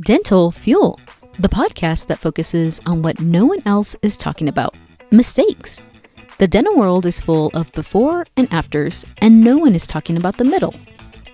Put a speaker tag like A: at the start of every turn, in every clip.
A: Dental Fuel, the podcast that focuses on what no one else is talking about: mistakes. The dental world is full of before and afters, and no one is talking about the middle.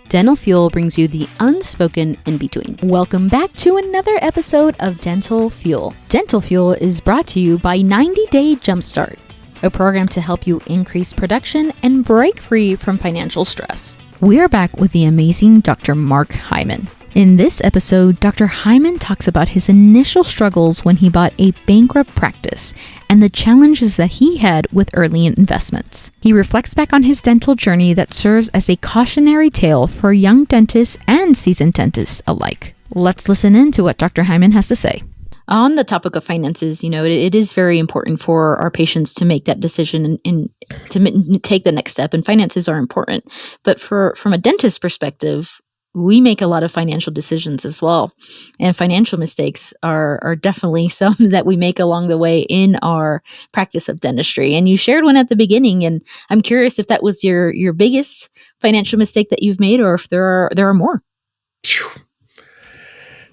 A: Dental Fuel brings you the unspoken in between. Welcome back to another episode of Dental Fuel. Dental Fuel is brought to you by 90 Day Jumpstart, a program to help you increase production and break free from financial stress. We are back with the amazing Dr. Mark Hyman. In this episode, Dr. Hyman talks about his initial struggles when he bought a bankrupt practice and the challenges that he had with early investments. He reflects back on his dental journey that serves as a cautionary tale for young dentists and seasoned dentists alike. Let's listen in to what Dr. Hyman has to say. On the topic of finances, it is very important for our patients to make that decision and to take the next step, and finances are important. But from a dentist perspective, we make a lot of financial decisions as well. And financial mistakes are definitely some that we make along the way in our practice of dentistry. And you shared one at the beginning, and I'm curious if that was your biggest financial mistake that you've made, or if there are more.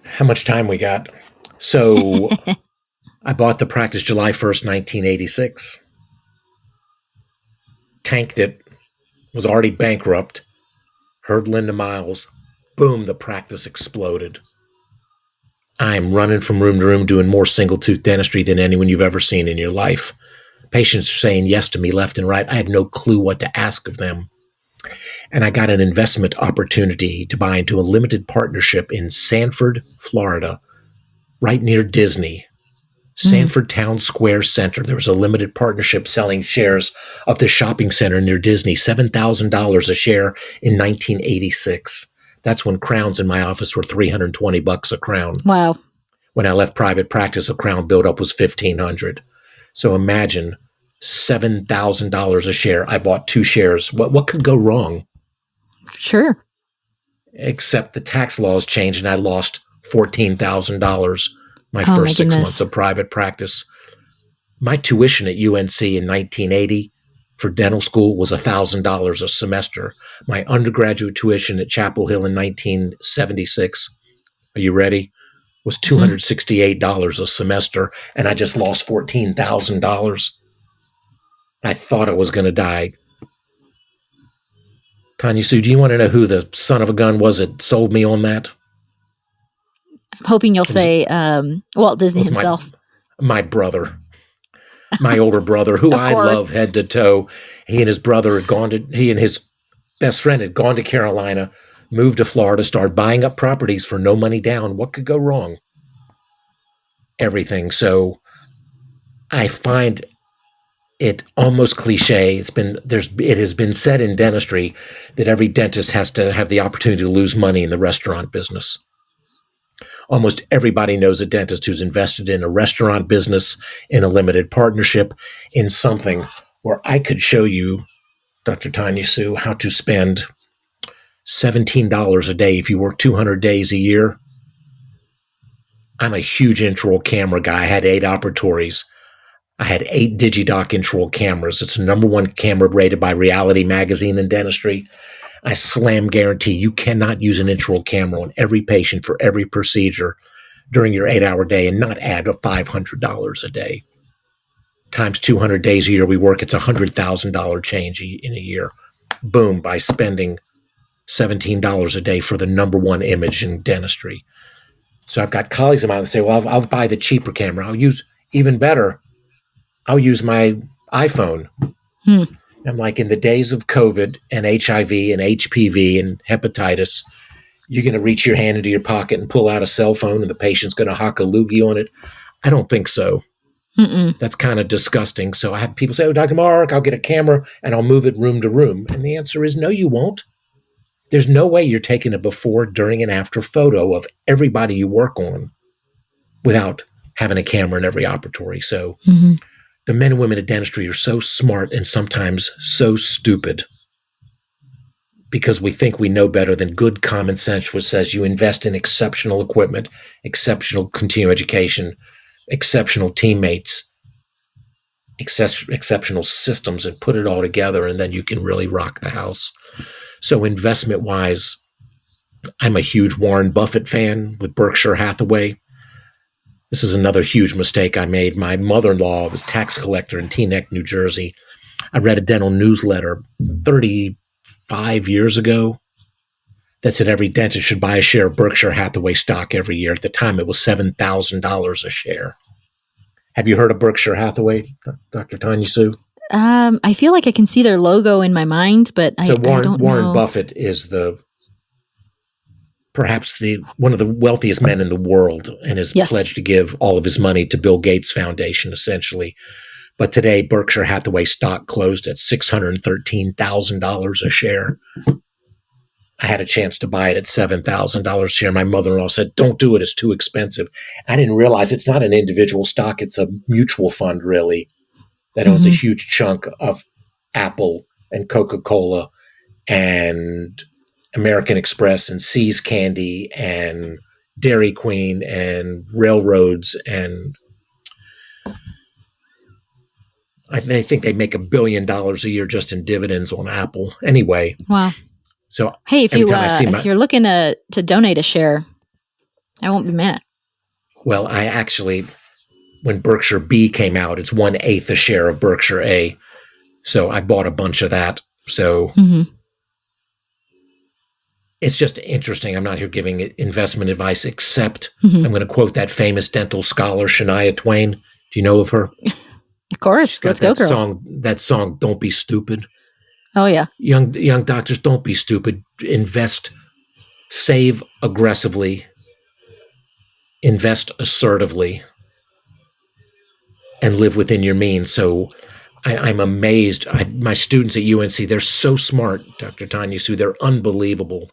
B: How much time we got? So I bought the practice July 1st, 1986. Tanked it. Was already bankrupt. Heard Linda Miles. Boom, the practice exploded. I'm running from room to room doing more single-tooth dentistry than anyone you've ever seen in your life. Patients are saying yes to me left and right. I had no clue what to ask of them. And I got an investment opportunity to buy into a limited partnership in Sanford, Florida, right near Disney. Sanford Town Square Center. There was a limited partnership selling shares of the shopping center near Disney, $7,000 a share in 1986. That's when crowns in my office were $320 a crown.
A: Wow.
B: When I left private practice, a crown buildup was $1,500. So imagine $7,000 a share. I bought 2 shares. What could go wrong?
A: Sure.
B: Except the tax laws changed and I lost $14,000 my first 6 months of private practice. My tuition at UNC in 1980 for dental school was $1,000 a semester. My undergraduate tuition at Chapel Hill in 1976, are you ready, was $268 a semester, and I just lost $14,000. I thought I was going to die. Tanya Sue, do you want to know who the son of a gun was that sold me on that?
A: I'm hoping you'll say Walt Disney himself.
B: My brother. My older brother, who I love head to toe. He and his best friend had gone to Carolina, moved to Florida, started buying up properties for no money down. What could go wrong? Everything. So I find it almost cliche. It has been said in dentistry that every dentist has to have the opportunity to lose money in the restaurant business. Almost everybody knows a dentist who's invested in a restaurant business, in a limited partnership, in something where I could show you, Dr. Tanya Sue, how to spend $17 a day if you work 200 days a year. I'm a huge intraoral camera guy. I had 8 operatories. I had 8 Digidoc intraoral cameras. It's the #1 camera rated by Reality Magazine in dentistry. I slam guarantee you cannot use an intraoral camera on every patient for every procedure during your 8-hour day and not add $500 a day. Times 200 days a year we work, it's $100,000 change in a year. Boom, by spending $17 a day for the #1 image in dentistry. So I've got colleagues of mine that say, well, I'll buy the cheaper camera. I'll use my iPhone. I'm like, in the days of COVID and HIV and HPV and hepatitis, you're going to reach your hand into your pocket and pull out a cell phone and the patient's going to hock a loogie on it? I don't think so. That's kind of disgusting. So I have people say, oh, Dr. Mark, I'll get a camera and I'll move it room to room. And the answer is no, you won't. There's no way you're taking a before, during, and after photo of everybody you work on without having a camera in every operatory. So the men and women of dentistry are so smart and sometimes so stupid because we think we know better than good common sense, which says you invest in exceptional equipment, exceptional continuing education, exceptional teammates, exceptional systems, and put it all together, and then you can really rock the house. So investment-wise, I'm a huge Warren Buffett fan with Berkshire Hathaway. This is another huge mistake I made. My mother-in-law was a tax collector in Teaneck, New Jersey. I read a dental newsletter 35 years ago that said every dentist should buy a share of Berkshire Hathaway stock every year. At the time, it was $7,000 a share. Have you heard of Berkshire Hathaway, Dr. Tanya Sue?
A: I feel like I can see their logo in my mind, but I don't know.
B: Warren Buffett is perhaps one of the wealthiest men in the world, and has pledged to give all of his money to Bill Gates Foundation, essentially. But today, Berkshire Hathaway stock closed at $613,000 a share. I had a chance to buy it at $7,000 a share. My mother-in-law said, don't do it. It's too expensive. I didn't realize it's not an individual stock. It's a mutual fund, really, that owns a huge chunk of Apple and Coca-Cola and American Express and See's Candy and Dairy Queen and railroads. And I think they make $1 billion a year just in dividends on Apple. Anyway.
A: Wow.
B: So
A: hey, if you're looking to donate a share, I won't be mad.
B: Well, I actually, when Berkshire B came out, it's 1/8 a share of Berkshire A. So I bought a bunch of that. So it's just interesting. I'm not here giving investment advice, except I'm going to quote that famous dental scholar, Shania Twain. Do you know of her?
A: Of course. Let's go, girls.
B: That song, Don't Be Stupid.
A: Oh, yeah.
B: Young doctors, don't be stupid. Invest, save aggressively, invest assertively, and live within your means. So I'm amazed. My students at UNC, they're so smart, Dr. Tanya Sue. They're unbelievable.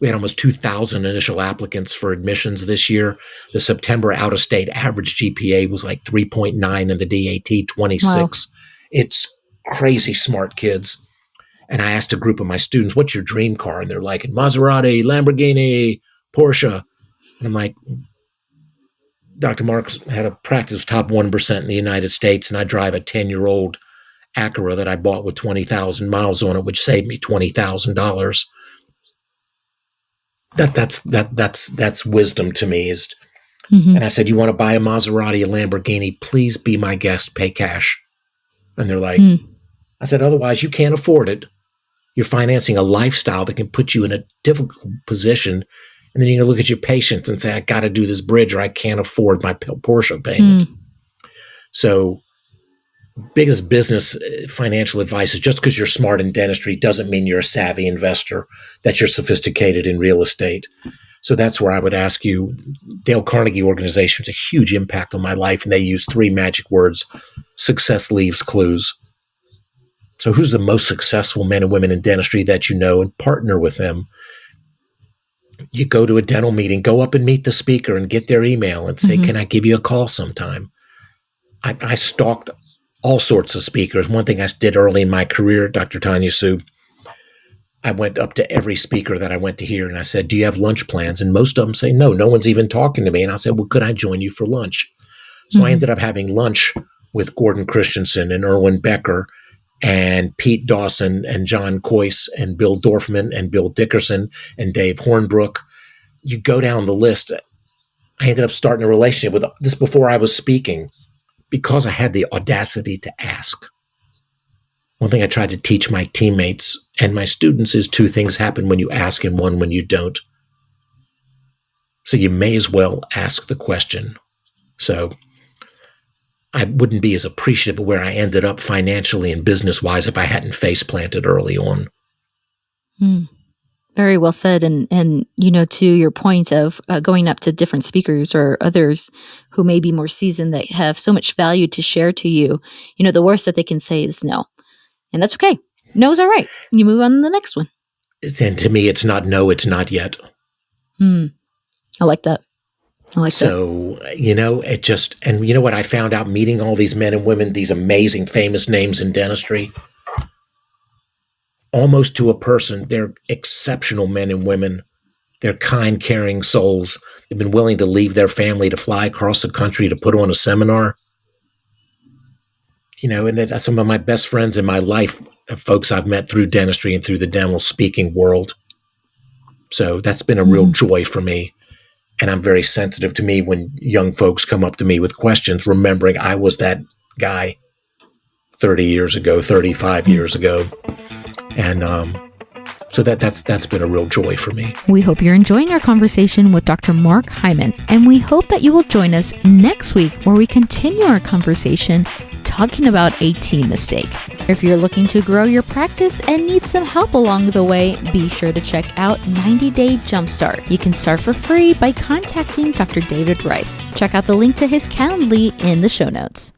B: We had almost 2,000 initial applicants for admissions this year. The September out-of-state average GPA was like 3.9 and the DAT 26. Wow. It's crazy smart kids. And I asked a group of my students, what's your dream car? And they're like, Maserati, Lamborghini, Porsche. And I'm like, Dr. Marks had a practice top 1% in the United States, and I drive a 10-year-old Acura that I bought with 20,000 miles on it, which saved me $20,000. That's wisdom to me. And I said, you want to buy a Maserati, a Lamborghini, please be my guest, pay cash. And they're like, I said, otherwise you can't afford it. You're financing a lifestyle that can put you in a difficult position. And then you're going to look at your patients and say, I got to do this bridge or I can't afford my Porsche payment. So biggest business financial advice is just because you're smart in dentistry doesn't mean you're a savvy investor, that you're sophisticated in real estate. So that's where I would ask you. Dale Carnegie Organization has a huge impact on my life, and they use 3 magic words: success leaves clues. So who's the most successful men and women in dentistry that you know, and partner with them. You go to a dental meeting, go up and meet the speaker and get their email and say, can I give you a call sometime? I stalked all sorts of speakers. One thing I did early in my career, Dr. Tanya Sue, I went up to every speaker that I went to hear and I said, do you have lunch plans? And most of them say, no one's even talking to me. And I said, well, could I join you for lunch? So I ended up having lunch with Gordon Christensen and Erwin Becker and Pete Dawson and John Coyce and Bill Dorfman and Bill Dickerson and Dave Hornbrook. You go down the list. I ended up starting a relationship with this before I was speaking because I had the audacity to ask. One thing I tried to teach my teammates and my students is 2 things happen when you ask and 1 when you don't. So you may as well ask the question. So I wouldn't be as appreciative of where I ended up financially and business-wise if I hadn't face planted early on.
A: Very well said. And to your point of going up to different speakers or others who may be more seasoned that have so much value to share to you, the worst that they can say is no. And that's okay. No is all right. You move on to the next one.
B: And to me, it's not no, it's not yet.
A: I like that.
B: So, it just, and you know what I found out meeting all these men and women, these amazing, famous names in dentistry, almost to a person, they're exceptional men and women. They're kind, caring souls. They've been willing to leave their family to fly across the country to put on a seminar. And that's some of my best friends in my life, folks I've met through dentistry and through the dental speaking world. So that's been a real joy for me. And I'm very sensitive to me when young folks come up to me with questions, remembering I was that guy 30 years ago, 35 years ago. And so that's been a real joy for me.
A: We hope you're enjoying our conversation with Dr. Mark Hyman, and we hope that you will join us next week where we continue our conversation talking about a tea mistake. If you're looking to grow your practice and need some help along the way, be sure to check out 90-Day Jumpstart. You can start for free by contacting Dr. David Rice. Check out the link to his Calendly in the show notes.